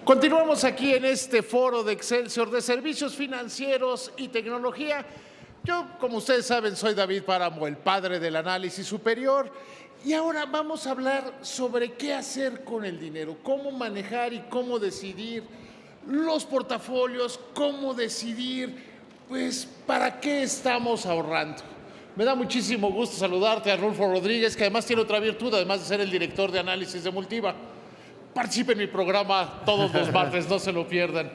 Continuamos aquí en este foro de Excelsior de Servicios Financieros y Tecnología. Yo, como ustedes saben, soy David Páramo, el padre del análisis superior. Y ahora vamos a hablar sobre qué hacer con el dinero, cómo manejar y cómo decidir los portafolios, cómo decidir, pues, para qué estamos ahorrando. Me da muchísimo gusto saludarte, Arnulfo Rodríguez, que además tiene otra virtud, además de ser el director de análisis de Multiva. Participe en mi programa todos los martes, no se lo pierdan.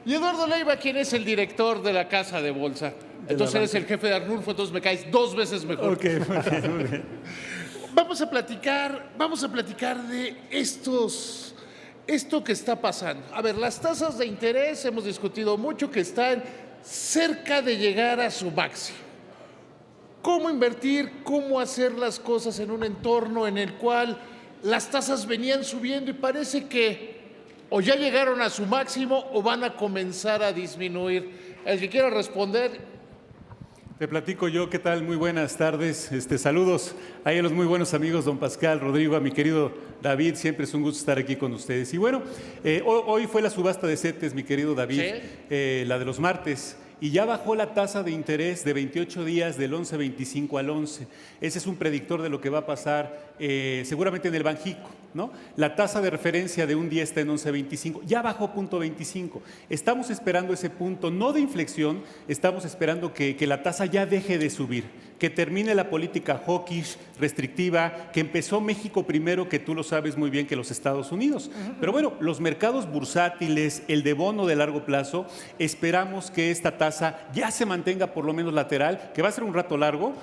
Y Eduardo Leiva, quien es el director de la Casa de Bolsa. Entonces eres el jefe de Arnulfo, entonces me caes 2 veces mejor. Ok, muy bien. Vamos a platicar de esto que está pasando. A ver, las tasas de interés, hemos discutido mucho que están cerca de llegar a su máximo. ¿Cómo invertir? ¿Cómo hacer las cosas en un entorno en el cual las tasas venían subiendo y parece que o ya llegaron a su máximo o van a comenzar a disminuir? El que quiera responder. Te platico yo, ¿qué tal? Muy buenas tardes. Saludos ahí a los muy buenos amigos, don Pascal, Rodrigo, a mi querido David. Siempre es un gusto estar aquí con ustedes. Y bueno, hoy fue la subasta de CETES, mi querido David, ¿sí? La de los martes. Y ya bajó la tasa de interés de 28 días del 11.25 al 11. Ese es un predictor de lo que va a pasar seguramente en el Banjico, ¿no? La tasa de referencia de un día está en 11.25, ya bajó 0.25. Estamos esperando ese punto, no de inflexión, estamos esperando que la tasa ya deje de subir, que termine la política hawkish, restrictiva, que empezó México primero, que tú lo sabes muy bien, que los Estados Unidos. Pero bueno, los mercados bursátiles, el de bono de largo plazo, esperamos que esta tasa ya se mantenga por lo menos lateral, que va a ser un rato largo.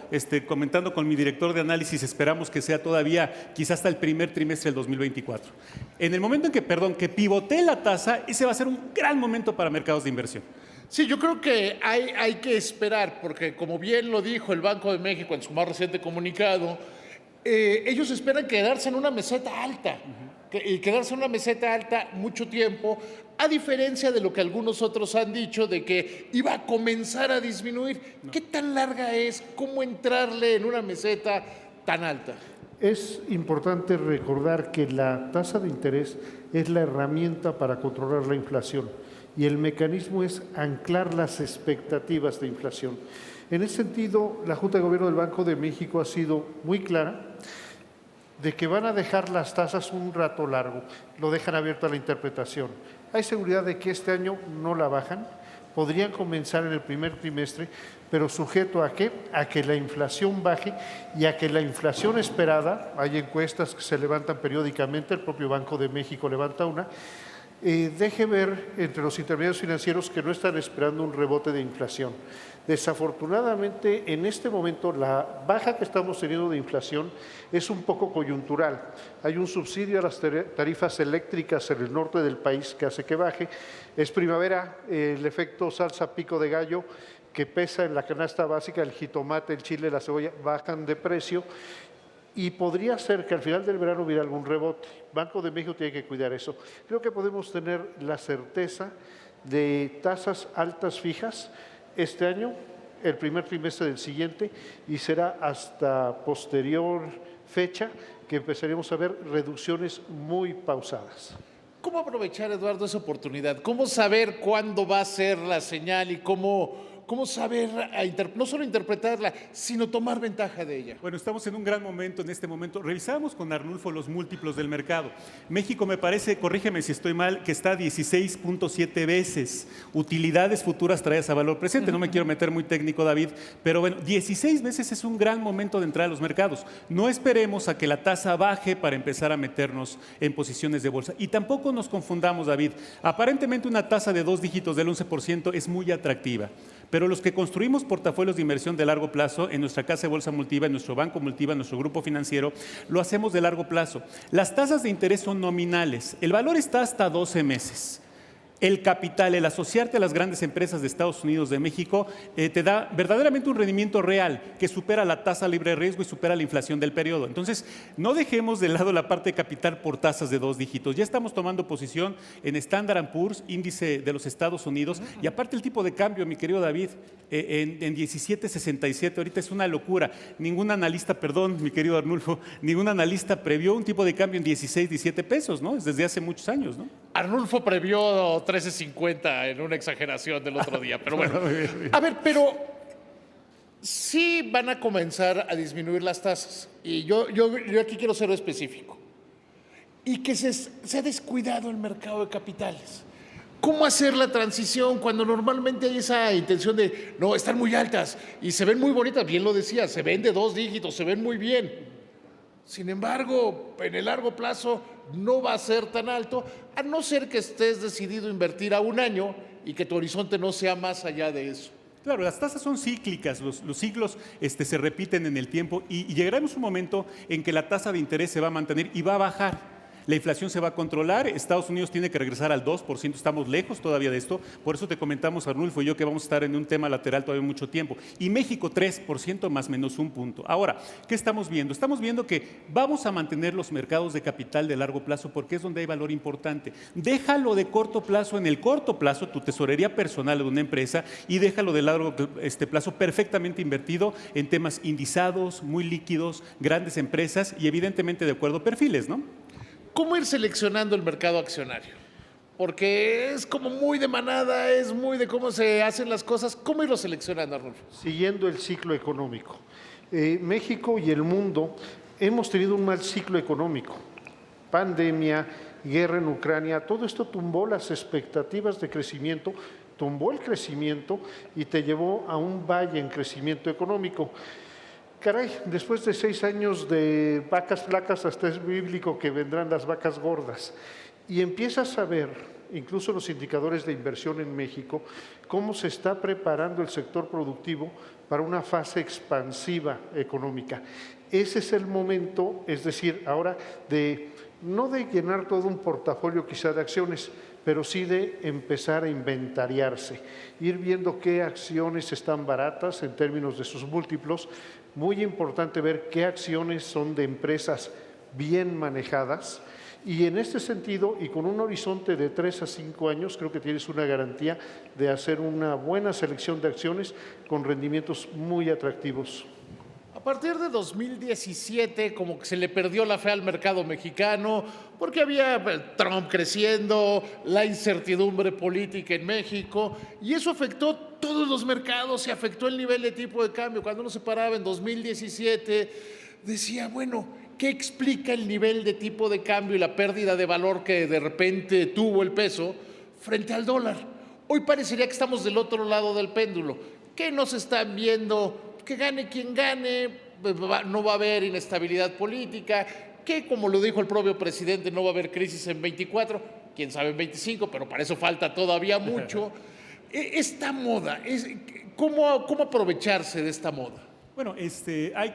Comentando con mi director de análisis, esperamos que sea todavía quizás hasta el primer trimestre del 2024. En el momento en que pivotee la tasa, ese va a ser un gran momento para mercados de inversión. Sí, yo creo que hay que esperar, porque como bien lo dijo el Banco de México en su más reciente comunicado, ellos esperan quedarse en una meseta alta, y quedarse en una meseta alta mucho tiempo, a diferencia de lo que algunos otros han dicho de que iba a comenzar a disminuir. No. ¿Qué tan larga es? ¿Cómo entrarle en una meseta tan alta? Es importante recordar que la tasa de interés es la herramienta para controlar la inflación y el mecanismo es anclar las expectativas de inflación. En ese sentido, la Junta de Gobierno del Banco de México ha sido muy clara de que van a dejar las tasas un rato largo, lo dejan abierto a la interpretación. Hay seguridad de que este año no la bajan, podrían comenzar en el primer trimestre, pero sujeto ¿a qué? A que la inflación baje y a que la inflación esperada, hay encuestas que se levantan periódicamente, el propio Banco de México levanta una, deje ver entre los intermediarios financieros que no están esperando un rebote de inflación. Desafortunadamente, en este momento, la baja que estamos teniendo de inflación es un poco coyuntural. Hay un subsidio a las tarifas eléctricas en el norte del país que hace que baje. Es primavera, el efecto salsa pico de gallo que pesa en la canasta básica, el jitomate, el chile, la cebolla, bajan de precio. Y podría ser que al final del verano hubiera algún rebote. Banco de México tiene que cuidar eso. Creo que podemos tener la certeza de tasas altas fijas este año, el primer trimestre del siguiente, y será hasta posterior fecha que empezaremos a ver reducciones muy pausadas. ¿Cómo aprovechar, Eduardo, esa oportunidad? ¿Cómo saber cuándo va a ser la señal y cómo saber no solo interpretarla, sino tomar ventaja de ella? Bueno, estamos en un gran momento en este momento. Revisamos con Arnulfo los múltiplos del mercado. México, me parece, corrígeme si estoy mal, que está 16.7 veces utilidades futuras traídas a valor presente. No me quiero meter muy técnico, David, pero bueno, 16 veces es un gran momento de entrar a los mercados. No esperemos a que la tasa baje para empezar a meternos en posiciones de bolsa. Y tampoco nos confundamos, David. Aparentemente una tasa de 2 dígitos del 11% es muy atractiva. Pero los que construimos portafolios de inversión de largo plazo en nuestra casa de bolsa Multiva, en nuestro banco Multiva, en nuestro grupo financiero, lo hacemos de largo plazo. Las tasas de interés son nominales. El valor está hasta 12 meses. El capital, el asociarte a las grandes empresas de Estados Unidos, de México, te da verdaderamente un rendimiento real que supera la tasa libre de riesgo y supera la inflación del periodo. Entonces, no dejemos de lado la parte de capital por tasas de 2 dígitos. Ya estamos tomando posición en Standard & Poor's, índice de los Estados Unidos, y aparte el tipo de cambio, mi querido David, en 17.67, ahorita es una locura. Ningún analista, perdón, mi querido Arnulfo, ningún analista previó un tipo de cambio en 16, 17 pesos, ¿no? Es desde hace muchos años, ¿no? Arnulfo previó 13.50 en una exageración del otro día, pero bueno. A ver, pero sí van a comenzar a disminuir las tasas. Y yo aquí quiero ser específico. Y que se ha descuidado el mercado de capitales. ¿Cómo hacer la transición cuando normalmente hay esa intención de, no, están muy altas y se ven muy bonitas? Bien lo decía, se ven de 2 dígitos, se ven muy bien. Sin embargo, en el largo plazo no va a ser tan alto, a no ser que estés decidido a invertir a un año y que tu horizonte no sea más allá de eso. Claro, las tasas son cíclicas, los ciclos se repiten en el tiempo y llegaremos un momento en que la tasa de interés se va a mantener y va a bajar. La inflación se va a controlar, Estados Unidos tiene que regresar al 2%, estamos lejos todavía de esto, por eso te comentamos, Arnulfo y yo, que vamos a estar en un tema lateral todavía mucho tiempo. Y México 3% más menos 1 punto. Ahora, ¿qué estamos viendo? Estamos viendo que vamos a mantener los mercados de capital de largo plazo porque es donde hay valor importante. Déjalo de corto plazo en el corto plazo, tu tesorería personal de una empresa, y déjalo de largo plazo perfectamente invertido en temas indizados, muy líquidos, grandes empresas y evidentemente de acuerdo a perfiles, ¿no? ¿Cómo ir seleccionando el mercado accionario? Porque es como muy de manada, es muy de cómo se hacen las cosas. ¿Cómo irlo seleccionando, Arnulfo? Siguiendo el ciclo económico. México y el mundo hemos tenido un mal ciclo económico. Pandemia, guerra en Ucrania, todo esto tumbó las expectativas de crecimiento, tumbó el crecimiento y te llevó a un valle en crecimiento económico. Caray, después de 6 años de vacas flacas, hasta es bíblico que vendrán las vacas gordas. Y empiezas a ver, incluso los indicadores de inversión en México, cómo se está preparando el sector productivo para una fase expansiva económica. Ese es el momento, es decir, ahora no de llenar todo un portafolio quizá de acciones, pero sí de empezar a inventariarse, ir viendo qué acciones están baratas en términos de sus múltiplos. Muy importante ver qué acciones son de empresas bien manejadas y en este sentido y con un horizonte de 3 a 5 años creo que tienes una garantía de hacer una buena selección de acciones con rendimientos muy atractivos. A partir de 2017, como que se le perdió la fe al mercado mexicano, porque había Trump creciendo, la incertidumbre política en México, y eso afectó todos los mercados y afectó el nivel de tipo de cambio. Cuando uno se paraba en 2017, decía, bueno, ¿qué explica el nivel de tipo de cambio y la pérdida de valor que de repente tuvo el peso frente al dólar? Hoy parecería que estamos del otro lado del péndulo. ¿Qué nos están viendo? Que gane quien gane, no va a haber inestabilidad política, que como lo dijo el propio presidente, no va a haber crisis en 24, quién sabe en 25, pero para eso falta todavía mucho. Esta moda, ¿cómo aprovecharse de esta moda? Bueno, hay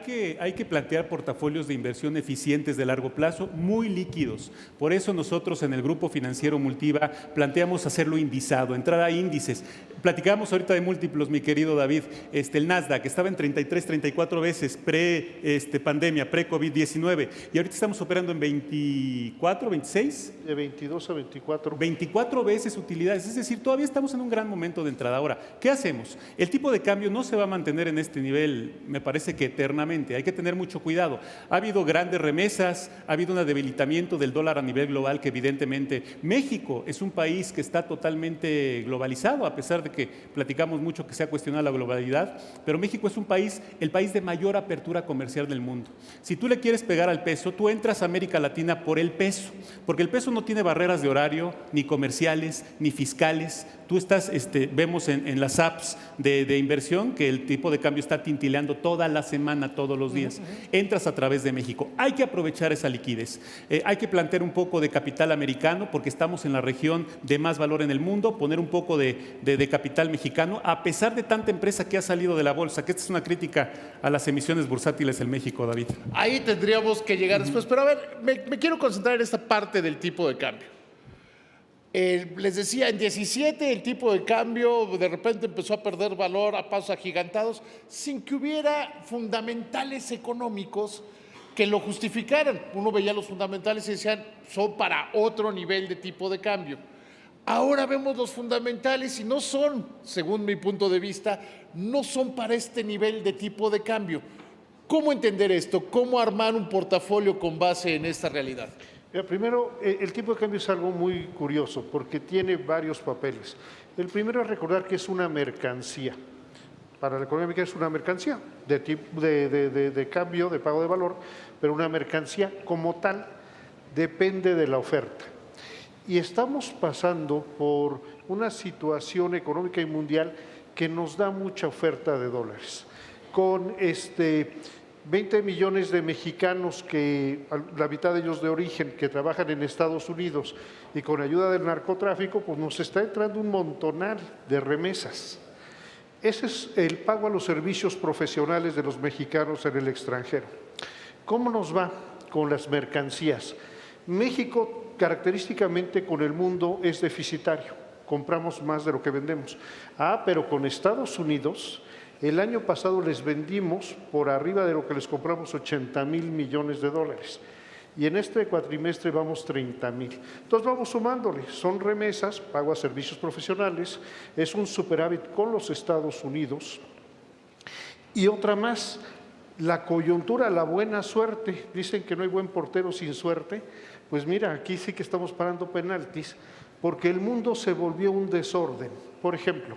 que plantear portafolios de inversión eficientes de largo plazo, muy líquidos. Por eso nosotros en el Grupo Financiero Multiva planteamos hacerlo indizado, entrar a índices. Platicamos ahorita de múltiplos, mi querido David. El Nasdaq estaba en 33, 34 veces pre-pandemia, pre-COVID-19. Y ahorita estamos operando en 24, 26. De 22 a 24. 24 veces utilidades. Es decir, todavía estamos en un gran momento de entrada. Ahora, ¿qué hacemos? El tipo de cambio no se va a mantener en este nivel, me parece que eternamente. Hay que tener mucho cuidado. Ha habido grandes remesas, ha habido un debilitamiento del dólar a nivel global que evidentemente México es un país que está totalmente globalizado, a pesar de que platicamos mucho que se ha cuestionado la globalidad, pero México es el país de mayor apertura comercial del mundo. Si tú le quieres pegar al peso, tú entras a América Latina por el peso, porque el peso no tiene barreras de horario, ni comerciales, ni fiscales. Tú estás, vemos en las apps de inversión que el tipo de cambio está tintileando toda la semana, todos los días. Entras a través de México. Hay que aprovechar esa liquidez. Hay que plantear un poco de capital americano porque estamos en la región de más valor en el mundo, poner un poco de capital mexicano, a pesar de tanta empresa que ha salido de la bolsa, que esta es una crítica a las emisiones bursátiles en México, David. Ahí tendríamos que llegar después, pero a ver, me quiero concentrar en esta parte del tipo de cambio. Les decía, en 17 el tipo de cambio de repente empezó a perder valor a pasos agigantados sin que hubiera fundamentales económicos que lo justificaran. Uno veía los fundamentales y decían, son para otro nivel de tipo de cambio. Ahora vemos los fundamentales y no son, según mi punto de vista, no son para este nivel de tipo de cambio. ¿Cómo entender esto? ¿Cómo armar un portafolio con base en esta realidad? Mira, primero, el tipo de cambio es algo muy curioso porque tiene varios papeles. El primero es recordar que es una mercancía. Para la economía mexicana es una mercancía de cambio, de pago de valor, pero una mercancía como tal depende de la oferta. Y estamos pasando por una situación económica y mundial que nos da mucha oferta de dólares. Con 20 millones de mexicanos, que la mitad de ellos de origen, que trabajan en Estados Unidos, y con ayuda del narcotráfico, pues nos está entrando un montonal de remesas. Ese es el pago a los servicios profesionales de los mexicanos en el extranjero. ¿Cómo nos va con las mercancías? México, característicamente con el mundo, es deficitario. Compramos más de lo que vendemos. Pero con Estados Unidos, el año pasado les vendimos por arriba de lo que les compramos 80,000 millones de dólares. Y en este cuatrimestre vamos 30,000. Entonces vamos sumándole, son remesas, pago a servicios profesionales, es un superávit con los Estados Unidos. Y otra más, la coyuntura, la buena suerte. Dicen que no hay buen portero sin suerte. Pues mira, aquí sí que estamos parando penaltis, porque el mundo se volvió un desorden. Por ejemplo,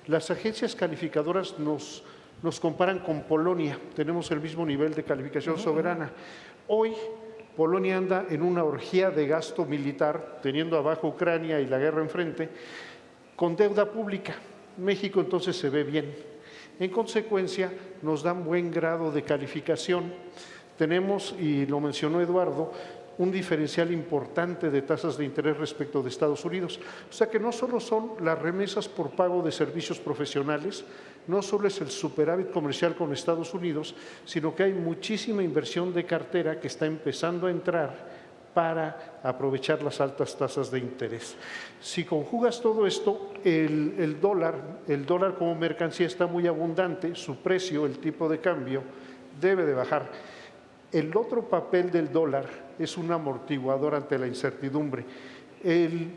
las agencias calificadoras nos comparan con Polonia, tenemos el mismo nivel de calificación soberana. Hoy Polonia anda en una orgía de gasto militar, teniendo abajo Ucrania y la guerra enfrente, con deuda pública. México entonces se ve bien. En consecuencia, nos dan buen grado de calificación. Tenemos, y lo mencionó Eduardo, un diferencial importante de tasas de interés respecto de Estados Unidos. O sea que no solo son las remesas por pago de servicios profesionales, no solo es el superávit comercial con Estados Unidos, sino que hay muchísima inversión de cartera que está empezando a entrar para aprovechar las altas tasas de interés. Si conjugas todo esto, el dólar como mercancía está muy abundante, su precio, el tipo de cambio, debe de bajar. El otro papel del dólar es un amortiguador ante la incertidumbre. El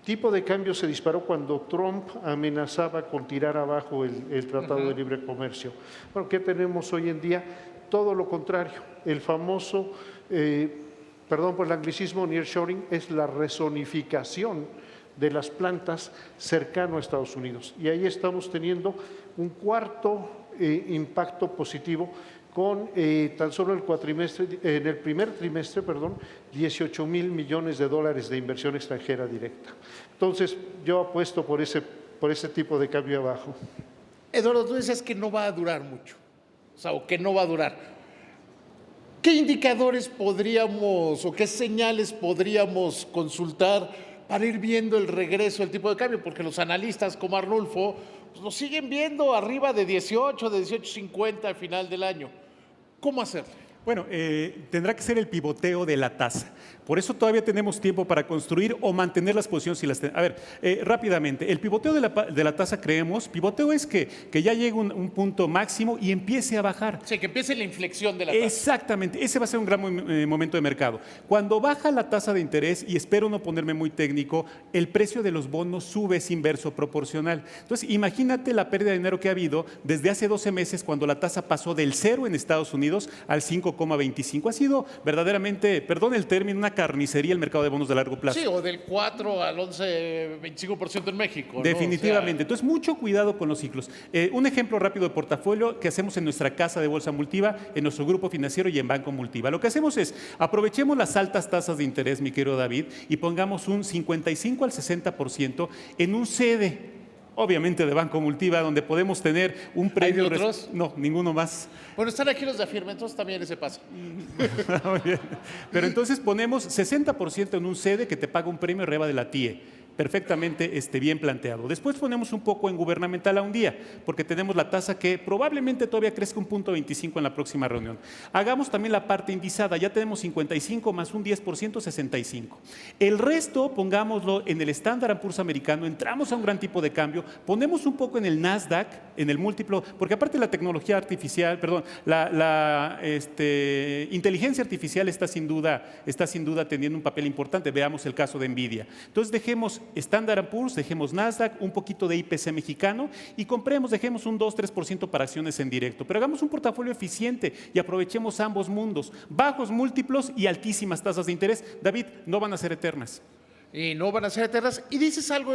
tipo de cambio se disparó cuando Trump amenazaba con tirar abajo el Tratado de Libre Comercio. Bueno, ¿qué tenemos hoy en día? Todo lo contrario. El famoso, perdón por el anglicismo, nearshoring, es la rezonificación de las plantas cercano a Estados Unidos. Y ahí estamos teniendo un cuarto impacto positivo con tan solo en el primer trimestre, 18,000 millones de dólares de inversión extranjera directa. Entonces, yo apuesto por ese tipo de cambio abajo. Eduardo, tú dices que no va a durar mucho, o que no va a durar. ¿Qué indicadores podríamos o qué señales podríamos consultar para ir viendo el regreso del tipo de cambio? Porque los analistas como Arnulfo pues, lo siguen viendo arriba de 18, de 18.50 al final del año. ¿Cómo hacerlo? Bueno, tendrá que ser el pivoteo de la tasa. Por eso todavía tenemos tiempo para construir o mantener las posiciones. A ver, rápidamente, el pivoteo de la tasa, creemos, pivoteo es que ya llegue un punto máximo y empiece a bajar. Sí, que empiece la inflexión de la tasa. Exactamente, ese va a ser un gran momento de mercado. Cuando baja la tasa de interés, y espero no ponerme muy técnico, el precio de los bonos sube, es inverso proporcional. Entonces, imagínate la pérdida de dinero que ha habido desde hace 12 meses cuando la tasa pasó del 0 en Estados Unidos al 5,25. Ha sido verdaderamente, perdón el término, una carnicería el mercado de bonos de largo plazo. Sí, o del 4 al 11, 25% en México. Definitivamente. ¿No? O sea, entonces, mucho cuidado con los ciclos. Un ejemplo rápido de portafolio que hacemos en nuestra casa de Bolsa Multiva, en nuestro grupo financiero y en Banco Multiva. Lo que hacemos es, aprovechemos las altas tasas de interés, mi querido David, y pongamos un 55 al 60% en un CDE, obviamente de Banco Multiva, donde podemos tener un premio. ¿Hay de otros? No, ninguno más. Bueno, están aquí los de Afirma, entonces también ese pasa. Muy bien. Pero entonces ponemos 60% en un CDE que te paga un premio arriba de la TIE. Perfectamente bien planteado. Después ponemos un poco en gubernamental a un día, porque tenemos la tasa que probablemente todavía crezca un 0.25 en la próxima reunión. Hagamos también la parte indizada, ya tenemos 55 más un 10%, 65. El resto pongámoslo en el Standard & Poor's americano, entramos a un gran tipo de cambio, ponemos un poco en el Nasdaq, en el múltiplo, porque aparte la tecnología artificial, perdón, la inteligencia artificial está sin duda teniendo un papel importante. Veamos el caso de NVIDIA. Entonces dejemos Standard & Poor's, dejemos Nasdaq, un poquito de IPC mexicano y compremos, dejemos un 2-3% para acciones en directo. Pero hagamos un portafolio eficiente y aprovechemos ambos mundos, bajos múltiplos y altísimas tasas de interés. David, no van a ser eternas. Y no van a ser eternas. Y dices algo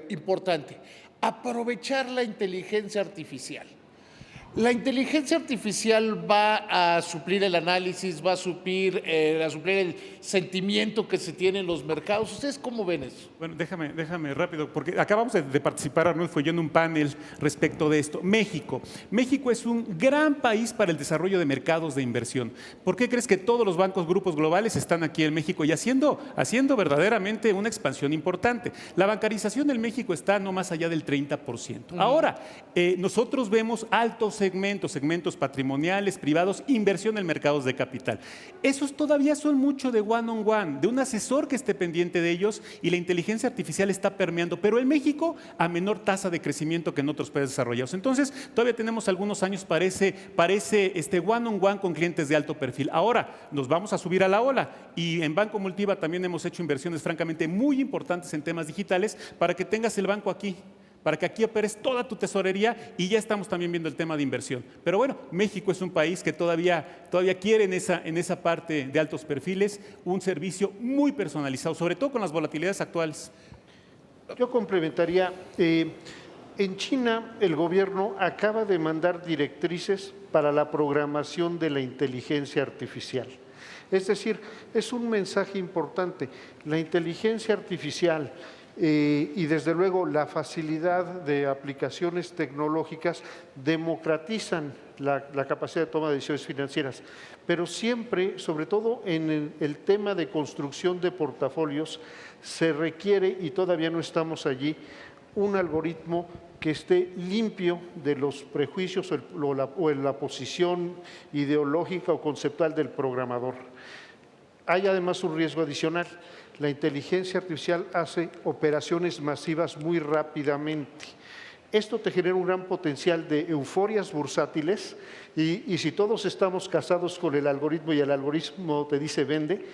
importante, aprovechar la inteligencia artificial. La inteligencia artificial va a suplir el análisis, va a suplir el sentimiento que se tiene en los mercados. ¿Ustedes cómo ven eso? Bueno, déjame rápido, porque acabamos de participar, Arnulfo y yo, en un panel respecto de esto. México es un gran país para el desarrollo de mercados de inversión. ¿Por qué crees que todos los bancos, grupos globales están aquí en México y haciendo verdaderamente una expansión importante? La bancarización en México está no más allá del 30%. Ahora, nosotros vemos altos segmentos patrimoniales, privados, inversión en mercados de capital. Esos todavía son mucho de one-on-one, de un asesor que esté pendiente de ellos, y la inteligencia artificial está permeando, pero en México a menor tasa de crecimiento que en otros países desarrollados. Entonces, todavía tenemos algunos años para ese one-on-one con clientes de alto perfil. Ahora, nos vamos a subir a la ola, y en Banco Multiva también hemos hecho inversiones francamente muy importantes en temas digitales para que tengas el banco aquí, para que aquí operes toda tu tesorería, y ya estamos también viendo el tema de inversión. Pero bueno, México es un país que todavía quiere en esa parte de altos perfiles un servicio muy personalizado, sobre todo con las volatilidades actuales. Yo complementaría, en China el gobierno acaba de mandar directrices para la programación de la inteligencia artificial. Es decir, es un mensaje importante. La inteligencia artificial y desde luego la facilidad de aplicaciones tecnológicas democratizan la capacidad de toma de decisiones financieras, pero siempre, sobre todo en el tema de construcción de portafolios, se requiere, y todavía no estamos allí, un algoritmo que esté limpio de los prejuicios o la posición ideológica o conceptual del programador. Hay además un riesgo adicional. La inteligencia artificial hace operaciones masivas muy rápidamente. Esto te genera un gran potencial de euforias bursátiles y si todos estamos casados con el algoritmo y el algoritmo te dice vende,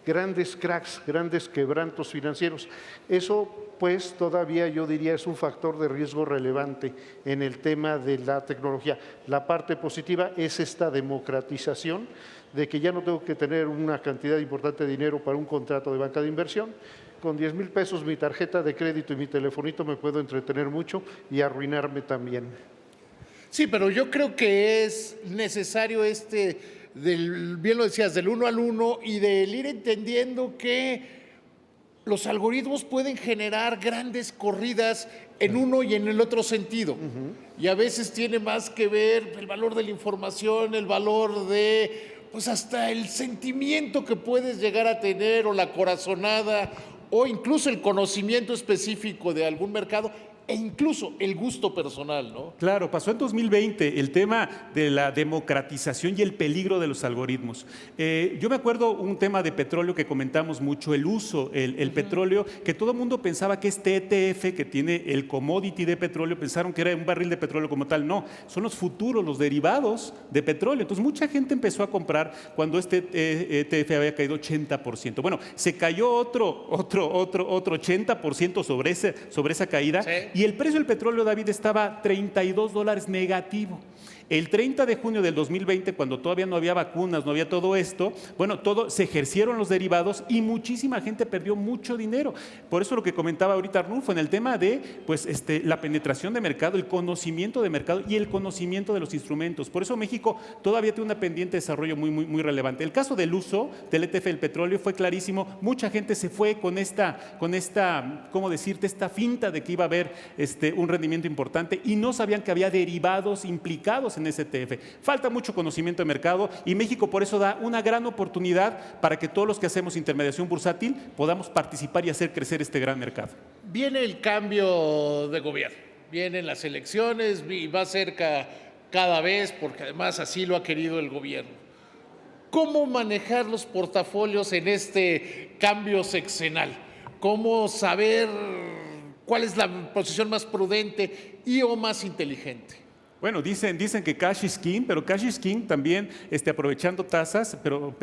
grandes cracks, grandes quebrantos financieros. Eso pues todavía yo diría es un factor de riesgo relevante en el tema de la tecnología. La parte positiva es esta democratización de que ya no tengo que tener una cantidad importante de dinero para un contrato de banca de inversión. Con 10,000 pesos mi tarjeta de crédito y mi telefonito me puedo entretener mucho y arruinarme también. Sí, pero yo creo que es necesario bien lo decías, del 1 al 1 y del ir entendiendo que los algoritmos pueden generar grandes corridas en uno y en el otro sentido. Y a veces tiene más que ver el valor de la información, el valor de, pues hasta el sentimiento que puedes llegar a tener o la corazonada o incluso el conocimiento específico de algún mercado e incluso el gusto personal, ¿no? Claro, pasó en 2020 el tema de la democratización y el peligro de los algoritmos. Yo me acuerdo un tema de petróleo que comentamos mucho, el uso, el petróleo, que todo el mundo pensaba que este ETF que tiene el commodity de petróleo, pensaron que era un barril de petróleo como tal. No, son los futuros, los derivados de petróleo. Entonces mucha gente empezó a comprar cuando este ETF había caído 80%. Bueno, se cayó otro 80% sobre esa caída. Sí. Y el precio del petróleo, David, estaba $32 negativo. El 30 de junio del 2020, cuando todavía no había vacunas, no había todo esto, bueno, se ejercieron los derivados y muchísima gente perdió mucho dinero. Por eso lo que comentaba ahorita Arnulfo en el tema de la penetración de mercado, el conocimiento de mercado y el conocimiento de los instrumentos. Por eso México todavía tiene una pendiente de desarrollo muy relevante. El caso del uso del ETF del petróleo fue clarísimo. Mucha gente se fue con esta, ¿cómo decirte?, esta finta de que iba a haber un rendimiento importante y no sabían que había derivados implicados en ese ETF. Falta mucho conocimiento de mercado y México por eso da una gran oportunidad para que todos los que hacemos intermediación bursátil podamos participar y hacer crecer este gran mercado. Viene el cambio de gobierno, vienen las elecciones y va cerca cada vez porque además así lo ha querido el gobierno. ¿Cómo manejar los portafolios en este cambio sexenal? ¿Cómo saber cuál es la posición más prudente y o más inteligente? Bueno, dicen que cash is king, pero cash is king también aprovechando tasas, pero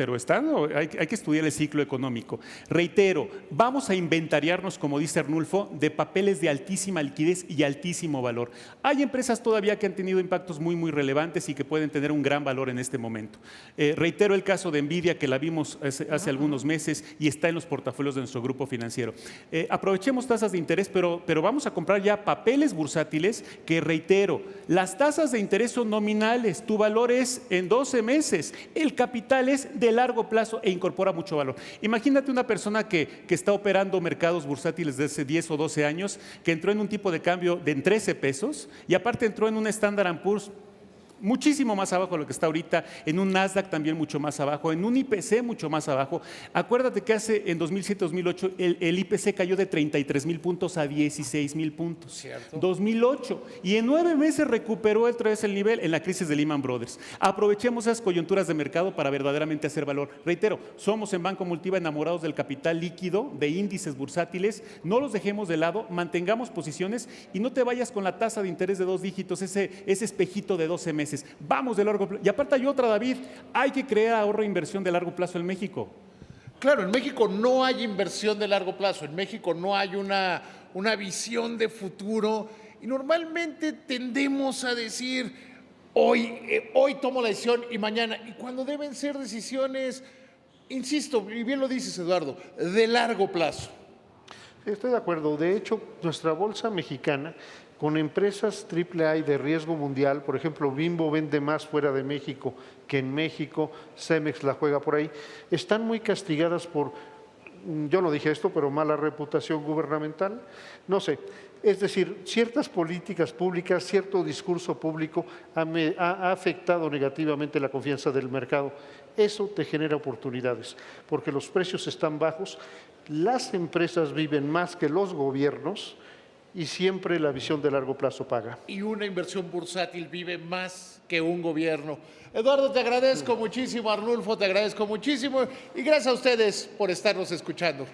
hay que estudiar el ciclo económico. Reitero, vamos a inventariarnos, como dice Arnulfo, de papeles de altísima liquidez y altísimo valor. Hay empresas todavía que han tenido impactos muy, muy relevantes y que pueden tener un gran valor en este momento. Reitero el caso de Nvidia, que la vimos hace algunos meses y está en los portafolios de nuestro grupo financiero. Aprovechemos tasas de interés, pero vamos a comprar ya papeles bursátiles que, reitero, las tasas de interés son nominales, tu valor es en 12 meses, el capital es de largo plazo e incorpora mucho valor. Imagínate una persona que está operando mercados bursátiles desde hace 10 o 12 años, que entró en un tipo de cambio de 13 pesos y aparte entró en un Standard & Poor's muchísimo más abajo de lo que está ahorita, en un Nasdaq también mucho más abajo, en un IPC mucho más abajo. Acuérdate que en 2007-2008 el IPC cayó de 33,000 puntos a 16,000 puntos. Cierto. 2008. Y en 9 meses recuperó otra vez el nivel en la crisis de Lehman Brothers. Aprovechemos esas coyunturas de mercado para verdaderamente hacer valor. Reitero, somos en Banco Multiva enamorados del capital líquido, de índices bursátiles. No los dejemos de lado, mantengamos posiciones y no te vayas con la tasa de interés de 2 dígitos, ese espejito de 12 meses. Vamos de largo plazo. Y aparte hay otra, David, hay que crear ahorro e inversión de largo plazo en México. Claro, en México no hay inversión de largo plazo, en México no hay una visión de futuro y normalmente tendemos a decir, hoy tomo la decisión y mañana, y cuando deben ser decisiones, insisto, y bien lo dices, Eduardo, de largo plazo. Estoy de acuerdo. De hecho, nuestra bolsa mexicana, con empresas AAA de riesgo mundial, por ejemplo, Bimbo vende más fuera de México que en México, Cemex la juega por ahí, están muy castigadas por, yo no dije esto, pero mala reputación gubernamental, no sé. Es decir, ciertas políticas públicas, cierto discurso público ha afectado negativamente la confianza del mercado. Eso te genera oportunidades, porque los precios están bajos, las empresas viven más que los gobiernos y siempre la visión de largo plazo paga. Y una inversión bursátil vive más que un gobierno. Eduardo, te agradezco muchísimo, Arnulfo, te agradezco muchísimo y gracias a ustedes por estarnos escuchando.